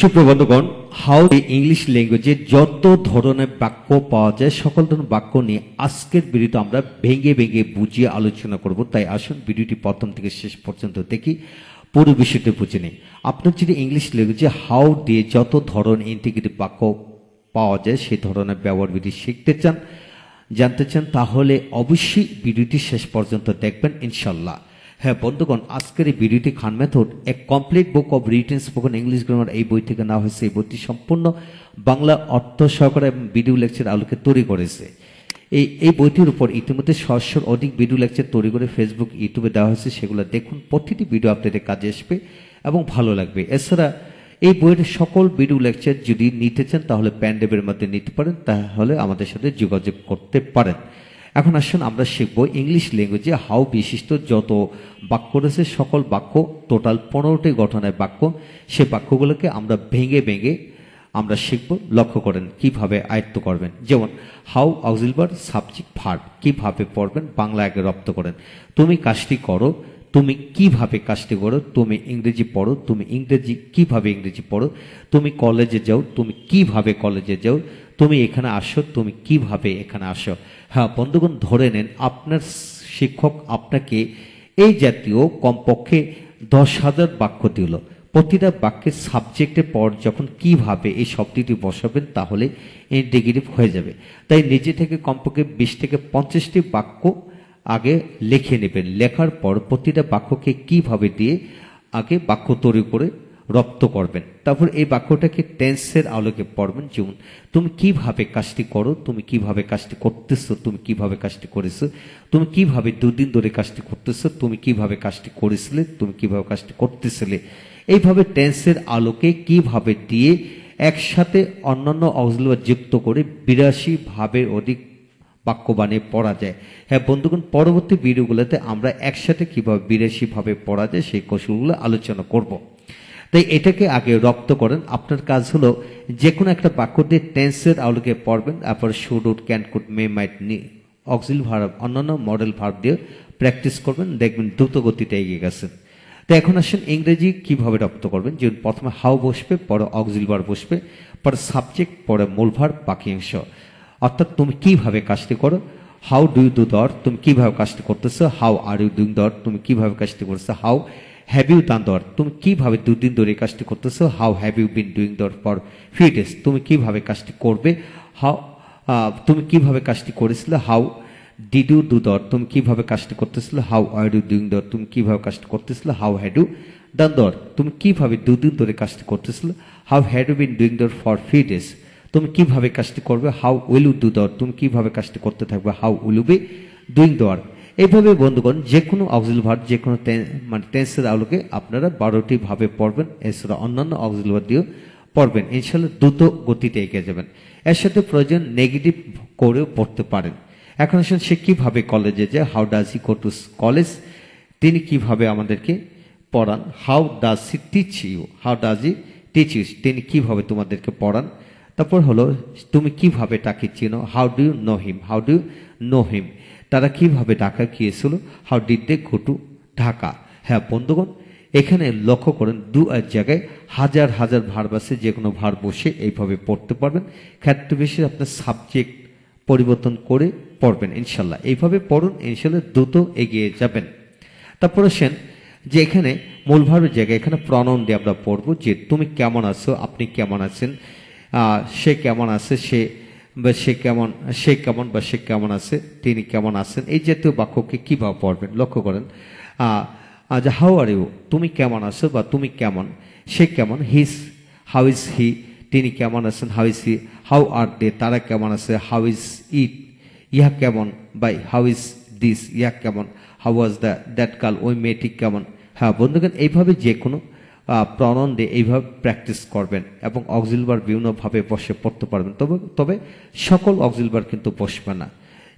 সুপ্রবন্ধগণ, how English ল্যাঙ্গুয়েজে যত ধরনের বাক্য পাওয়া যায় সকল ধরনের বাক্য নিয়ে আজকের ভিডিওতে আমরা ভেঙে ভেঙে বুঝিয়ে আলোচনা করব। তাই আসুন ভিডিওটি প্রথম থেকে শেষ পর্যন্ত দেখি, পুরো বিষয়টি বুঝে নেই। আপনার যদি ইংলিশ ল্যাঙ্গুয়েজে হাউ দিয়ে যত ধরনের ইন্টিগ্রেটিভ বাক্য পাওয়া যায় সেই ধরনের ব্যবহার বিধি শিখতে চান, জানতে চান, তাহলে অবশ্যই ভিডিওটি শেষ পর্যন্ত দেখবেন ইনশাল্লাহ। হ্যাঁ বন্ধুগণ, আজকের এই ভিডিওটি Khan method A complete book of written spoken English grammar এই বই থেকে নেওয়া হয়েছে। এই বইটি সম্পূর্ণ বাংলা অর্থ সহকারে ভিডিও লেকচার আলোকে তৈরি করেছে। এই বইটির উপর ইতিমধ্যে 600 অধিক ভিডিও লেকচার তৈরি করে ফেসবুক, ইউটিউবে দেওয়া হয়েছে। সেগুলো দেখুন, প্রতিটি ভিডিও আপনাদের কাজে আসবে এবং ভালো লাগবে। এছাড়া এই বইয়ের সকল ভিডিও লেকচার যদি নিতে চান তাহলে প্যান্ডেবের মধ্যে নিতে পারেন, তাহলে আমাদের সাথে যোগাযোগ করতে পারেন। এখন আসুন আমরা শিখব ইংলিশ ল্যাঙ্গুয়েজে হাউ বিশিষ্ট যত বাক্য রয়েছে সকল বাক্য, টোটাল 15টি গঠনের বাক্য। সে বাক্যগুলোকে আমরা ভেঙে ভেঙে আমরা শিখব। লক্ষ্য করেন কিভাবে আয়ত্ত করবেন। যেমন how auxiliary verb subject verb কিভাবে পড়বেন, বাংলা আগে রপ্ত করেন। তুমি কাজটি করো, তুমি কিভাবে কাজটি করো। তুমি ইংরেজি পড়ো, তুমি ইংরেজি কিভাবে ইংরেজি পড়ো। তুমি কলেজে যাও, তুমি কিভাবে কলেজে যাও। তুমি এখানে আসো, তুমি কিভাবে এখানে আসো। হ্যাঁ বন্ধুগণ, ধরে নেন আপনার শিক্ষক আপনাকে এই জাতীয় কমপক্ষে 10,000 বাক্য দিল। প্রতিটা বাক্যের সাবজেক্টের পর যখন কিভাবে এই শব্দটি বসাবেন তাহলে ইন্টিগ্রেটিভ হয়ে যাবে। তাই নিজে থেকে কমপক্ষে 20 থেকে 50টি বাক্য আগে লিখে নেবেন। লেখার পর প্রতিটা বাক্যকে কিভাবে দিয়ে আগে বাক্য তৈরি করে রপ্ত করবেন। তারপর এই বাক্যটাকে টেন্সের আলোকে পড়বেন। যেমন তুমি কিভাবে কাজটি করো, তুমি কিভাবে কাজটি করতেছো, তুমি কিভাবে কাজটি করেছো, তুমি কিভাবে 2 দিন ধরে কাজটি করতেছো, তুমি কিভাবে কাজটি করেছিলে, তুমি কিভাবে কাজটি করতেছিলে। এইভাবে টেন্সের আলোকে কিভাবে দিয়ে একসাথে অন্যান্য অক্সিলারি যুক্ত করে 82 ভাবের অধিক বাক্য বানিয়ে পড়া যায়। হ্যাঁ বন্ধুগণ, পরবর্তী ভিডিওগুলোতে আমরা একসাথে কিভাবে 82 ভাবে পড়া যায় সেই কৌশলগুলো আলোচনা করব। তাই এটাকে আগে রপ্ত করেন। আপনার কাজ হলো যে কোনো একটা বাক্য দিয়ে টেন্সের আলোকে পড়বেন। তারপর should, would, can, could, may, might, auxiliary verb, অন্যান্য মডেল ভার্ব দিয়ে প্র্যাকটিস করবেন, দেখবেন দ্রুত গতিতে এগিয়ে গেছেন। তো এখন আসেন ইংরেজি কিভাবে রপ্ত করবেন। যেমন প্রথমে হাউ বসবে, পরে অক্সিলারি ভার্ব বসবে, পরে সাবজেক্ট, পরে মূল ভার্ব, বাকি অংশ। অর্থাৎ তুমি কিভাবে কাজটি করো। হাউ ডু ইউ ডু দর, তুমি কিভাবে কাজটি করতেছো। হাউ আর ইউ ডুইং দর, তুমি কিভাবে কাজটি করছো। হাউ হ্যাভ ইউ ডান দর, তুমি কিভাবে 2 দিন ধরে কাজটি করতেছো। How have you been doing দর ফর ফিউ ডেজ, তুমি কিভাবে কাজটি করবে। হাউ তুমি কিভাবে কাজটি করেছিলে। হাউ ডিড ইউ ডু দর, তুমি কিভাবে কাজটি করতেছিলে। হাউ আর ইউ ডুইং দর, তুমি কিভাবে কাজটি করতেছিলে। হাউ হ্যাড ইউ ডান দর, তুমি কিভাবে 2 দিন ধরে কাজটি করতেছিলে। How had you been doing দর ফর ফিউ ডেজ, তুমি কিভাবে কাজটি করবে। হাউ উইল ইউ ডু দর, তুমি কিভাবে কাজটি করতে থাকবে। How will you be doing that. এইভাবে বন্ধুগণ যে কোনো অক্সিলারি ভার্ব, যে কোনো টেন্সের আলোকে আপনারা 12টি ভাবে পড়বেন। এছাড়া অন্যান্য অক্সিলারি ভার্ব দিয়েও পড়বেন। ইনশাআল্লাহ দ্রুত গতিতে এগিয়ে যাবেন। এর সাথে প্রয়োজন নেগেটিভ করেও পড়তে পারেন। এখন আসলে সে কিভাবে কলেজে যায়। How does he go to college, তিনি কিভাবে আমাদেরকে পড়ান। How does he teach you, how does he teach you, তিনি কিভাবে তোমাদেরকে পড়ান। তারপর হলো তুমি কিভাবে তাকে চিনো। How do you know him, how do you know him, তারা কিভাবে ঢাকা গিয়েছিল। How did they go to Dhaka. হ্যাঁ বন্ধুগণ, এখানে লক্ষ্য করেন 2 জায়গায় হাজার হাজার ভার্ব আছে, যে কোনো ভার্ব বসে এইভাবে পড়তে পারবেন। ক্ষেত্র বিশেষে আপনার সাবজেক্ট পরিবর্তন করে পড়বেন ইনশাল্লাহ। এইভাবে পড়ুন, ইনশাল্লাহ দ্রুত এগিয়ে যাবেন। তারপর আসেন যে এখানে মূল ভার্বের জায়গায় এখানে প্রনাউন দিয়ে আমরা পড়বো। যে তুমি কেমন আছো, আপনি কেমন আছেন, সে কেমন আছে, সে কেমন বা সে কেমন আছে, তিনি কেমন আছেন। এই জাতীয় বাক্যকে কিভাবে পড়বেন লক্ষ্য করেন। হাউ আর ইউ, তুমি কেমন আছো বা তুমি কেমন, সে কেমন। হাউ ইজ হি, তিনি কেমন আছেন। How is he, how are they, তারা কেমন আছে। হাউ ইজ ইট, ইহা কেমন। বা হাউ ইজ দিস, ইহা কেমন। হাউ ওয়াজ দ্যাট গার্ল, ওই মেয়েটি কেমন। হ্যাঁ বন্ধুগণ, এইভাবে যে কোনো প্রনাউন দিয়ে এইভাবে প্র্যাকটিস করবেন এবং অক্সিলারি ভার্ব বিভিন্নভাবে বসে পড়তে পারবেন। তবে সকল অক্সিলারি ভার্ব কিন্তু বসবে না।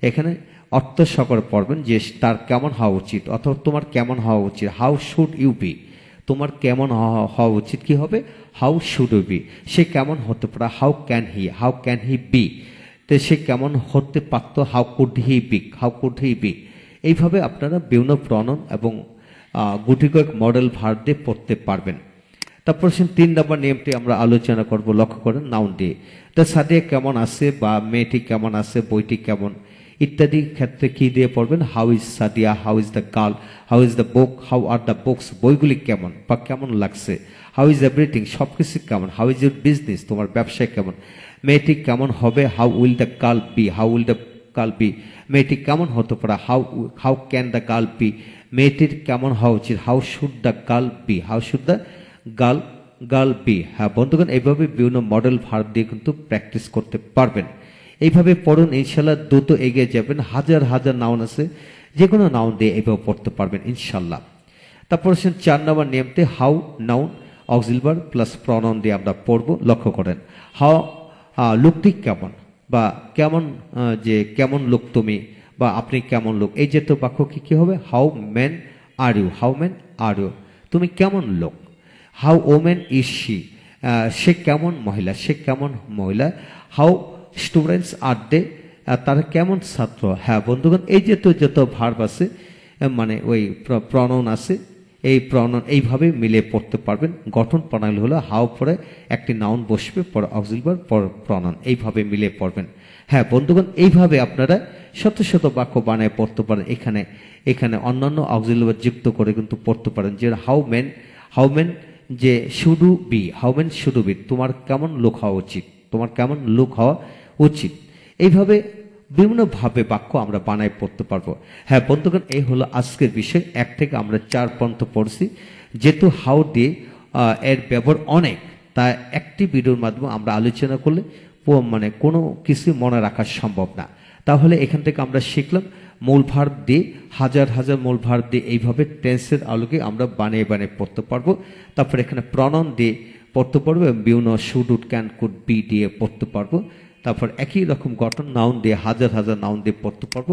এখানে অর্থ সহকারে পড়বেন যে তার কেমন হওয়া উচিত, অথবা তোমার কেমন হওয়া উচিত। হাউ শুড ইউ বি, তোমার কেমন হওয়া উচিত কি হবে। হাউ শুড ইউ বি, সে কেমন হতে পারে। হাউ ক্যান হি বি, তো সে কেমন হতে পারত। How could he be. এইভাবে আপনারা বিভিন্ন প্রনাউন এবং গুটি কয়েক মডেল ভার্ব দিয়ে পড়তে পারবেন। তারপর 3 নম্বর নিয়মটি আমরা আলোচনা করব, লক্ষ্য করেন নাউন দিয়ে। তা সাদিয়া কেমন আছে বা মেয়েটি কেমন আছে, বইটি কেমন ইত্যাদি ক্ষেত্রে কি দিয়ে পড়বেন? How is Sadia, how is the girl, how is the book, how are the books, বইগুলি কেমন বা কেমন লাগছে। হাউ ইজ এভরিথিং, সবকিছু কেমন। হাউ ইজ ইউর বিজনেস, তোমার ব্যবসায় কেমন। মেয়েটি কেমন হবে, how will the girl be, how will the girl be, মেয়েটি কেমন হতে পারে। How can the girl be, মেয়েটির কেমন হওয়া উচিত। How should the girl be, how should the girl be. হ্যাঁ বন্ধুগণ, এইভাবে বিভিন্ন মডেল ভার্ব দিয়ে কিন্তু প্র্যাকটিস করতে পারবেন। এইভাবে পড়ুন, ইনশাল্লাহ দ্রুত এগিয়ে যাবেন। হাজার হাজার নাউন আছে, যে কোনো নাউন দিয়ে এইভাবে পড়তে পারবেন ইনশাল্লাহ। তারপর 4 নম্বর নিয়মতে how noun auxiliary plus pronoun দিয়ে আমরা পড়ব, লক্ষ্য করেন। হাউ লোকটি কেমন বা কেমন, যে কেমন লোক তুমি বা আপনি কেমন লোক, এই জাতীয় বাক্য কি হবে? How man are you, how man are you, তুমি কেমন লোক। হাউ ওমেন ইজ শি, সে কেমন মহিলা, সে কেমন মহিলা। হাউ স্টুডেন্টস আর দে, তারা কেমন ছাত্র। হ্যাঁ বন্ধুগণ, এই যত ভার্ব আছে, মানে ওই প্রনাউন আছে, এই প্রনাউন এইভাবে মিলে পড়তে পারবেন। গঠন প্রণালী হলো হাউ পরে একটি নাউন বসবে, পরে অক্সিলারি, পরে প্রনাউন, এইভাবে মিলে পড়বেন। হ্যাঁ বন্ধুগণ, এইভাবে আপনারা শত শত বাক্য বানায় পড়তে পারেন। এখানে অন্যান্য অক্সিলারি যুক্ত করে কিন্তু পড়তে পারেন। যে হাউ মেন যে শুডু বি, হাউ মেন শুডু বি, তোমার কেমন লোক হওয়া উচিত, তোমার কেমন লোক হওয়া উচিত। এইভাবে বিভিন্নভাবে বাক্য আমরা বানায় পড়তে পারবো। হ্যাঁ বন্ধুগণ, এই হলো আজকের বিষয়। 1 থেকে আমরা 4 পর্যন্ত পড়ছি। যেহেতু হাউ দিয়ে এর ব্যবহার অনেক, তা একটি ভিডিওর মাধ্যমে আমরা আলোচনা করলে মানে কোনো কিছু মনে রাখা সম্ভব না। তাহলে এখান থেকে আমরা শিখলাম মূল ভার্ব দিয়ে, হাজার হাজার মূল ভার্ব দিয়ে এইভাবে টেন্সের আলোকে আমরা বানিয়ে পড়তে পারবো। তারপর এখানে প্রনাউন দিয়ে পড়তে পারবো, বিভিন্ন should, would, can, could, be দিয়ে পড়তে পারবো। তারপর একই রকম গঠন নাউন দিয়ে, হাজার হাজার নাউন দিয়ে পড়তে পারবো।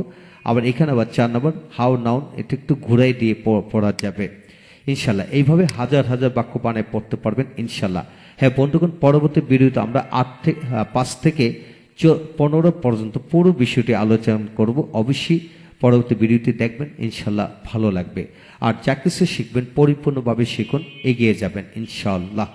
আবার এখানে আবার 4 নম্বর হাউ নাউন, এটা একটু ঘুরাই দিয়ে পড়া যাবে ইনশাল্লাহ। এইভাবে হাজার হাজার বাক্য বানিয়ে পড়তে পারবেন ইনশাল্লাহ। হ্যাঁ বন্ধুগণ, পরবর্তী ভিডিওতে আমরা 5 থেকে 15 পর্যন্ত পুরো বিষয়টি আলোচনা করব। অবশ্যই পরবর্তী ভিডিওটি দেখবেন, ইনশাল্লাহ ভালো লাগবে। আর যা কিছু শিখবেন পরিপূর্ণভাবে শিখুন, এগিয়ে যাবেন ইনশাল্লাহ।